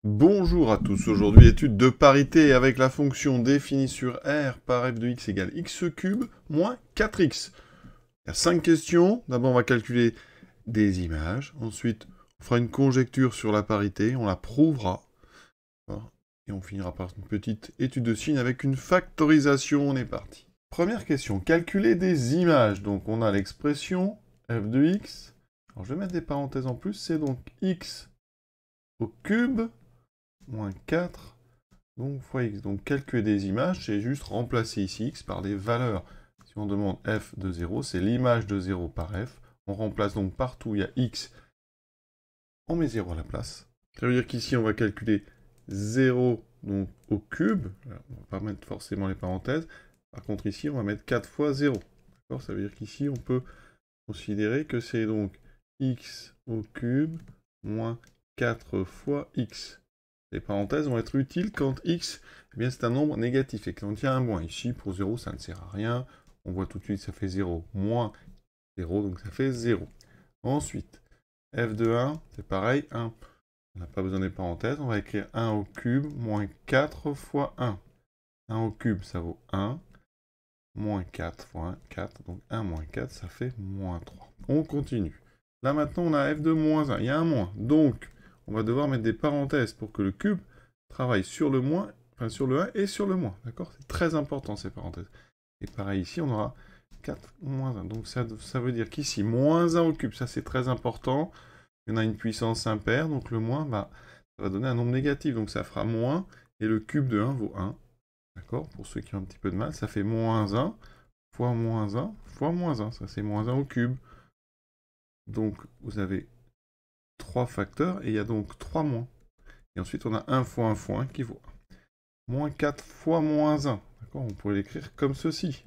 Bonjour à tous, aujourd'hui étude de parité avec la fonction définie sur R par f de x égale x cube moins 4x. Il y a 5 questions, d'abord on va calculer des images, ensuite on fera une conjecture sur la parité, on la prouvera, et on finira par une petite étude de signes avec une factorisation, on est parti. Première question, calculer des images, donc on a l'expression f de x, alors je vais mettre des parenthèses en plus, c'est donc x au cube moins 4, donc fois x. Donc calculer des images, c'est juste remplacer ici x par des valeurs. Si on demande f de 0, c'est l'image de 0 par f. On remplace donc partout où il y a x, on met 0 à la place. Ça veut dire qu'ici, on va calculer 0 donc, au cube. Alors, on ne va pas mettre forcément les parenthèses. Par contre, ici, on va mettre 4 fois 0. Ça veut dire qu'ici, on peut considérer que c'est donc x au cube moins 4 fois x. Les parenthèses vont être utiles quand x, eh bien, c'est un nombre négatif. Et quand il y a un moins ici, pour 0, ça ne sert à rien. On voit tout de suite, ça fait 0 moins 0, donc ça fait 0. Ensuite, f de 1, c'est pareil, 1. On n'a pas besoin des parenthèses, on va écrire 1 au cube moins 4 fois 1. 1 au cube, ça vaut 1. Moins 4 fois 1, 4. Donc 1 moins 4, ça fait moins 3. On continue. Là maintenant, on a f de moins 1. Il y a un moins. Donc, on va devoir mettre des parenthèses pour que le cube travaille sur le moins, enfin sur le 1 et sur le moins. D'accord? C'est très important ces parenthèses. Et pareil ici, on aura 4 moins 1. Donc ça veut dire qu'ici, moins 1 au cube, ça c'est très important. Il y en a une puissance impaire, donc le moins, ça va donner un nombre négatif. Donc ça fera moins, et le cube de 1 vaut 1. D'accord? Pour ceux qui ont un petit peu de mal, ça fait moins 1 fois moins 1 fois moins 1. Ça, c'est moins 1 au cube. Donc, vous avez 3 facteurs, et il y a donc 3 moins. Et ensuite, on a 1 fois 1 qui vaut 1. Moins 4 fois moins 1. D'accord? On pourrait l'écrire comme ceci.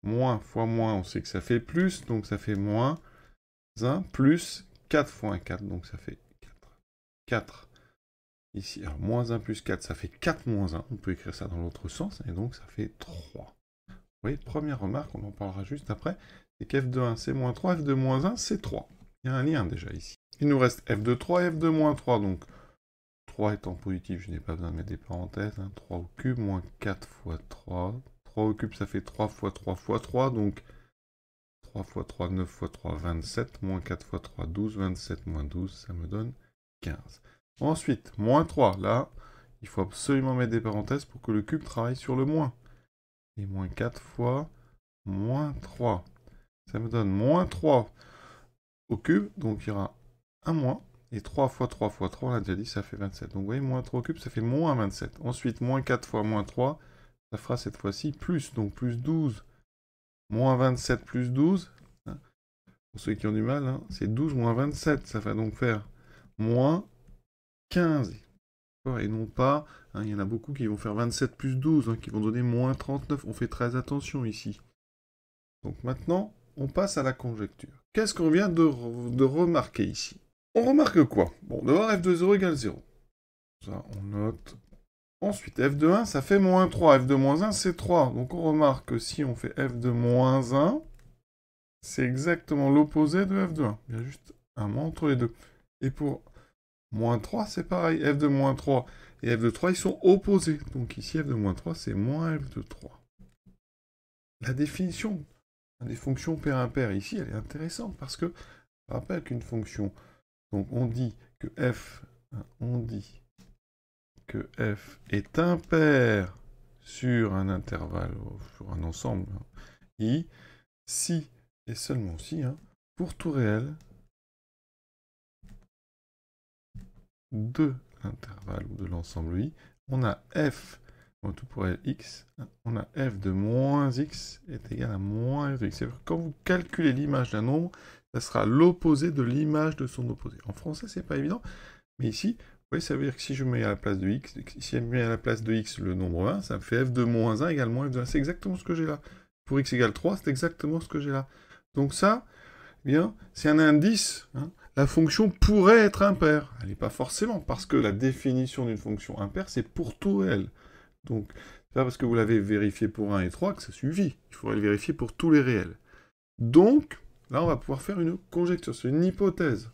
Moins fois moins, on sait que ça fait plus, donc ça fait moins 1 plus 4 fois 1, 4. Donc ça fait 4. 4. Ici, alors moins 1 plus 4, ça fait 4 moins 1. On peut écrire ça dans l'autre sens, et donc ça fait 3. Vous voyez, première remarque, on en parlera juste après, c'est qu'f de 1 c'est moins 3, f de moins 1 c'est 3. Il y a un lien déjà ici. Il nous reste f de 3 et f de moins 3, donc 3 étant positif, je n'ai pas besoin de mettre des parenthèses, 3 au cube, moins 4 fois 3. 3 au cube, ça fait 3 fois 3 fois 3, donc 3 fois 3, 9 fois 3, 27, moins 4 fois 3, 12, 27 moins 12, ça me donne 15. Ensuite, moins 3, là, il faut absolument mettre des parenthèses pour que le cube travaille sur le moins. Et moins 4 fois moins 3. Ça me donne moins 3 au cube, donc il y aura un moins. Et 3 fois 3 fois 3, on l'a déjà dit, ça fait 27. Donc vous voyez, moins 3 au cube, ça fait moins 27. Ensuite, moins 4 fois moins 3, ça fera cette fois-ci plus, donc plus 12. Moins 27 plus 12, hein, pour ceux qui ont du mal, hein, c'est 12 moins 27. Ça va donc faire moins 15. Et non pas, hein, il y en a beaucoup qui vont faire 27 plus 12, hein, qui vont donner moins 39. On fait très attention ici. Donc maintenant, on passe à la conjecture. Qu'est-ce qu'on vient de remarquer ici? On remarque quoi? Bon, d'abord f de 0 égale 0. Ça, on note. Ensuite, f de 1, ça fait moins 3. F de moins 1, c'est 3. Donc on remarque que si on fait f de moins 1, c'est exactement l'opposé de f de 1. Il y a juste un moins entre les deux. Et pour moins 3, c'est pareil. F de moins 3 et f de 3, ils sont opposés. Donc ici, f de moins 3, c'est moins f de 3. La définition des fonctions pair impair ici, elle est intéressante parce que, je rappelle qu'une fonction, donc on dit que f est impair sur un intervalle, sur un ensemble, i, si et seulement si, pour tout réel de l'intervalle ou de l'ensemble i, on a f, tout pour réel x, on a f de moins x est égal à moins f de x. C'est-à-dire que quand vous calculez l'image d'un nombre, ça sera l'opposé de l'image de son opposé. En français, c'est pas évident, mais ici, vous voyez, ça veut dire que si je mets à la place de x, si je mets à la place de x le nombre 1, ça me fait f de moins 1 égale moins f de 1. C'est exactement ce que j'ai là. Pour x égale 3, c'est exactement ce que j'ai là. Donc ça, eh bien, c'est un indice. La fonction pourrait être impaire. Elle n'est pas forcément, parce que la définition d'une fonction impaire, c'est pour tout réel. Donc, c'est pas parce que vous l'avez vérifié pour 1 et 3 que ça suffit. Il faudrait le vérifier pour tous les réels. Donc, là, on va pouvoir faire une conjecture. C'est une hypothèse.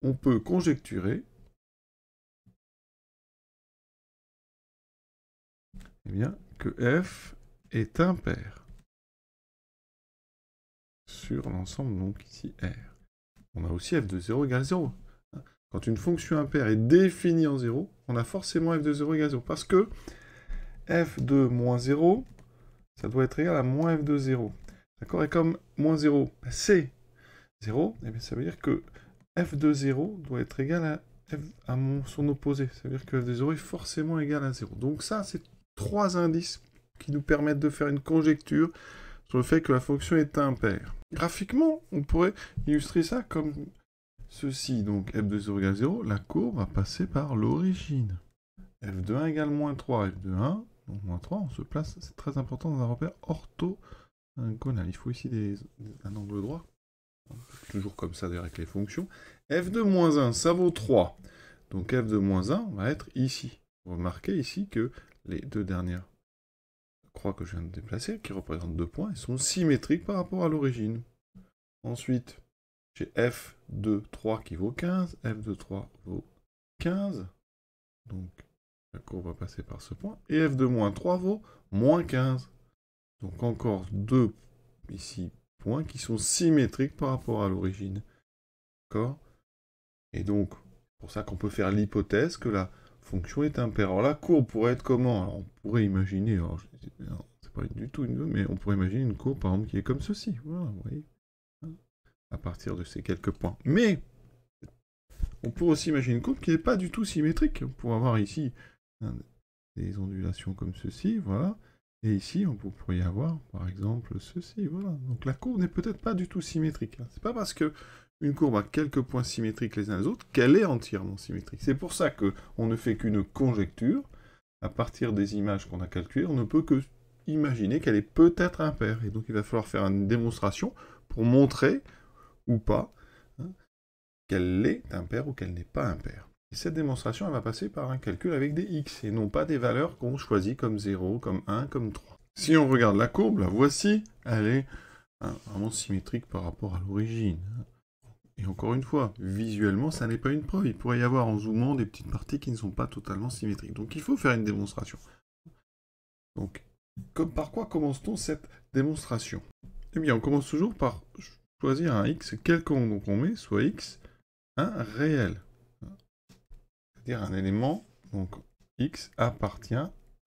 On peut conjecturer eh bien, que f est impair sur l'ensemble, donc ici R. On a aussi f de 0 égale 0. Quand une fonction impaire est définie en 0, on a forcément f de 0 égale 0. Parce que f de moins 0, ça doit être égal à moins f de 0. D'accord? Et comme moins 0, c'est 0, eh bien, ça veut dire que f de 0 doit être égal à son opposé. Ça veut dire que f de 0 est forcément égal à 0. Donc ça, c'est 3 indices qui nous permettent de faire une conjecture sur le fait que la fonction est impaire. Graphiquement, on pourrait illustrer ça comme ceci. Donc f de 0 égale 0, la courbe va passer par l'origine. f de 1 égale moins 3, f de 1, donc moins 3, on se place, c'est très important dans un repère orthogonal. Il faut ici un angle droit. Toujours comme ça d'ailleurs avec les fonctions. f de moins 1, ça vaut 3. Donc f de moins 1 va être ici. Remarquez ici que les deux dernières croix que je viens de déplacer, qui représentent 2 points, elles sont symétriques par rapport à l'origine. Ensuite, j'ai f de 3 qui vaut 15, f de 3 vaut 15. Donc la courbe va passer par ce point. Et f de moins 3 vaut moins 15. Donc encore 2 ici points qui sont symétriques par rapport à l'origine. D'accord? Et donc, c'est pour ça qu'on peut faire l'hypothèse que la fonction est impaire. Alors la courbe pourrait être comment? Alors on pourrait imaginer, c'est pas du tout une, mais on pourrait imaginer une courbe par exemple qui est comme ceci. Voilà, vous voyez, à partir de ces quelques points. Mais on pourrait aussi imaginer une courbe qui n'est pas du tout symétrique. On pourrait avoir ici des ondulations comme ceci, voilà. Et ici, on pourrait y avoir, par exemple, ceci, voilà. Donc la courbe n'est peut-être pas du tout symétrique. C'est pas parce que une courbe a quelques points symétriques les uns les autres qu'elle est entièrement symétrique. C'est pour ça qu'on ne fait qu'une conjecture. À partir des images qu'on a calculées, on ne peut que imaginer qu'elle est peut-être impaire. Et donc il va falloir faire une démonstration pour montrer, ou pas, qu'elle est impaire ou qu'elle n'est pas impaire. Et cette démonstration, elle va passer par un calcul avec des x, et non pas des valeurs qu'on choisit comme 0, comme 1, comme 3. Si on regarde la courbe, la voici, elle est vraiment symétrique par rapport à l'origine. Et encore une fois, visuellement, ça n'est pas une preuve. Il pourrait y avoir en zoomant des petites parties qui ne sont pas totalement symétriques. Donc il faut faire une démonstration. Donc, par quoi commence-t-on cette démonstration? Eh bien, on commence toujours par choisir un x quelconque. Donc on met soit x, un réel. C'est-à-dire un élément, donc x appartient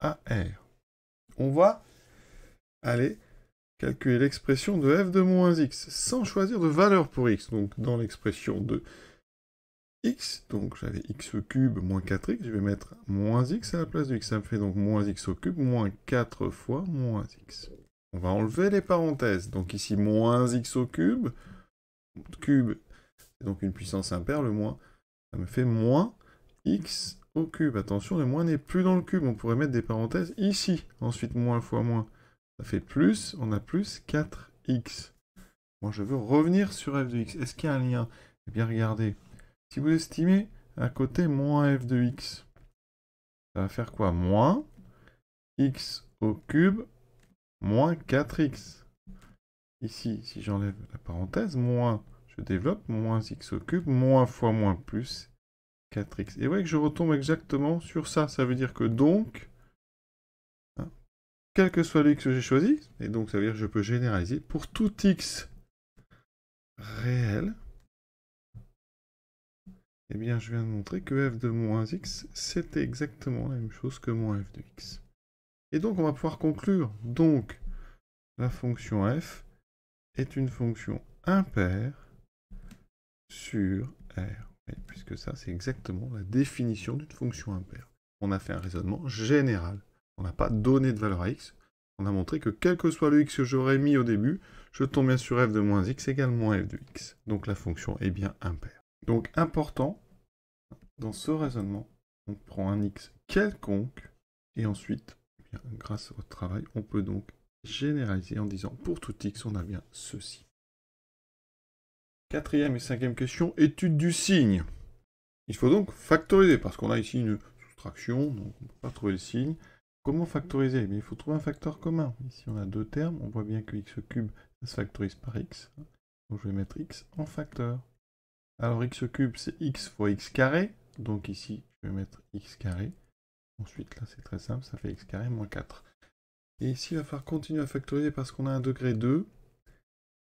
à R. On va aller calculer l'expression de f de moins x, sans choisir de valeur pour x. Donc dans l'expression de x, donc j'avais x cube moins 4x, je vais mettre moins x à la place de x. Ça me fait donc moins x au cube, moins 4 fois moins x. On va enlever les parenthèses. Donc ici, moins x au cube, c'est donc une puissance impaire, le moins, ça me fait moins x au cube. Attention, le moins n'est plus dans le cube, on pourrait mettre des parenthèses ici. Ensuite, moins fois moins, ça fait plus, on a plus 4x. Moi, je veux revenir sur f de x. Est-ce qu'il y a un lien? Eh bien, regardez. Si vous estimez à côté moins f de x, ça va faire quoi? Moins x au cube moins 4x. Ici, si j'enlève la parenthèse, moins, je développe, moins x au cube, moins fois moins plus 4x. Et vous voyez que je retombe exactement sur ça. Ça veut dire que donc, quel que soit le x que j'ai choisi, et donc ça veut dire que je peux généraliser, pour tout x réel, eh bien je viens de montrer que f de moins x, c'était exactement la même chose que moins f de x. Et donc on va pouvoir conclure, donc, la fonction f est une fonction impaire sur R. Puisque ça, c'est exactement la définition d'une fonction impaire. On a fait un raisonnement général. On n'a pas donné de valeur à x. On a montré que quel que soit le x que j'aurais mis au début, je tombe bien sur f de moins x égale moins f de x. Donc la fonction est bien impaire. Donc important, dans ce raisonnement, on prend un x quelconque, et ensuite, eh bien, grâce à votre travail, on peut donc généraliser en disant pour tout x, on a bien ceci. Quatrième et cinquième question, étude du signe. Il faut donc factoriser, parce qu'on a ici une soustraction, donc on ne peut pas trouver le signe. Comment factoriser? Il faut trouver un facteur commun. Ici on a deux termes, on voit bien que x cube, ça se factorise par x. Donc je vais mettre x en facteur. Alors x cube c'est x fois x carré, donc ici je vais mettre x carré. Ensuite, là, c'est très simple, ça fait x carré moins 4. Et ici, il va falloir continuer à factoriser parce qu'on a un degré 2,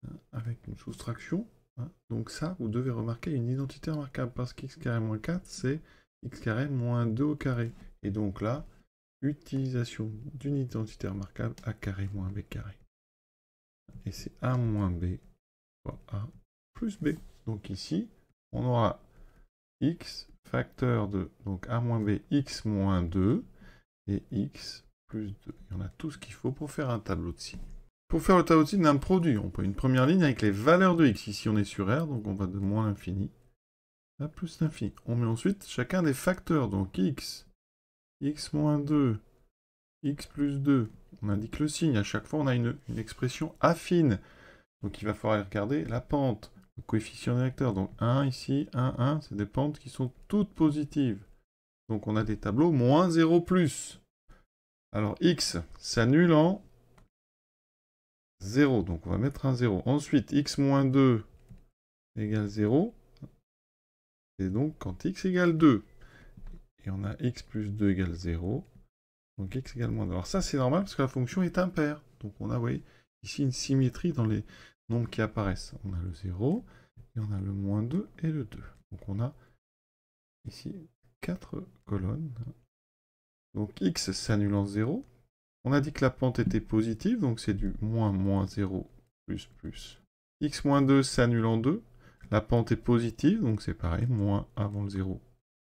hein, avec une soustraction. Hein. Donc ça, vous devez remarquer une identité remarquable, parce qu'x carré moins 4, c'est x carré moins 2 au carré. Et donc là, utilisation d'une identité remarquable, a carré moins b carré. Et c'est a moins b fois a plus b. Donc ici, on aura x facteur de, donc a moins b, x moins 2, et x plus 2. Et on a tout ce qu'il faut pour faire un tableau de signes. Pour faire le tableau de signes d'un produit, on peut une première ligne avec les valeurs de x. Ici, on est sur R, donc on va de moins l'infini à plus l'infini. On met ensuite chacun des facteurs, donc x, x moins 2, x plus 2. On indique le signe. À chaque fois, on a une expression affine. Donc il va falloir regarder la pente, le coefficient des vecteurs. Donc 1 ici, 1, 1, c'est des pentes qui sont toutes positives. Donc on a des tableaux moins 0 plus. Alors x s'annule en 0, donc on va mettre un 0. Ensuite, x moins 2 égale 0. Et donc quand x égale 2. Et on a x plus 2 égale 0. Donc x égale moins 2. Alors ça c'est normal parce que la fonction est impaire. Donc on a, vous voyez, ici une symétrie dans les nombres qui apparaissent. On a le 0, et on a le moins 2 et le 2. Donc on a ici 4 colonnes. Donc x s'annule en 0. On a dit que la pente était positive, donc c'est du moins moins 0 plus plus. X moins 2 s'annule en 2. La pente est positive, donc c'est pareil, moins avant le 0,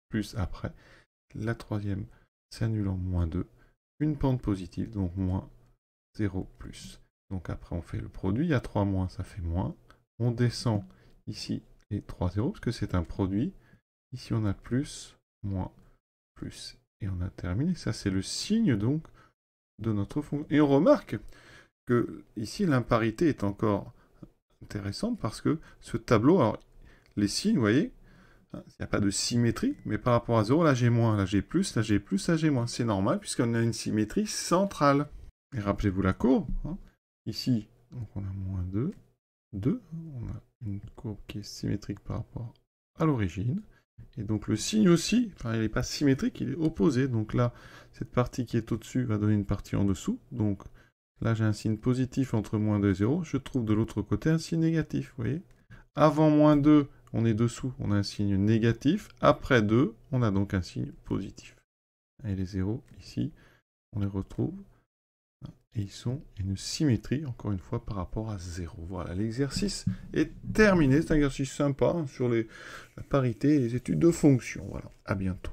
plus après. La troisième s'annule en moins 2. Une pente positive, donc moins 0 plus. Donc après on fait le produit, il y a 3 moins, ça fait moins. On descend ici les 3 zéros, parce que c'est un produit. Ici on a plus, moins, plus. Et on a terminé. Ça c'est le signe donc de notre fonction. Et on remarque que ici l'imparité est encore intéressante parce que ce tableau, alors les signes, vous voyez, il n'y a pas de symétrie, mais par rapport à 0, là j'ai moins, là j'ai plus, là j'ai plus, là j'ai moins. C'est normal puisqu'on a une symétrie centrale. Et rappelez-vous la courbe. Hein. Ici, donc on a moins 2, 2. On a une courbe qui est symétrique par rapport à l'origine. Et donc le signe aussi, enfin il n'est pas symétrique, il est opposé. Donc là, cette partie qui est au-dessus va donner une partie en dessous. Donc là j'ai un signe positif entre moins 2 et 0. Je trouve de l'autre côté un signe négatif, vous voyez. Avant moins 2, on est dessous, on a un signe négatif. Après 2, on a donc un signe positif. Et les 0 ici, on les retrouve. Et ils sont une symétrie, encore une fois, par rapport à 0. Voilà, l'exercice est terminé. C'est un exercice sympa hein, sur la parité et les études de fonctions. Voilà, à bientôt.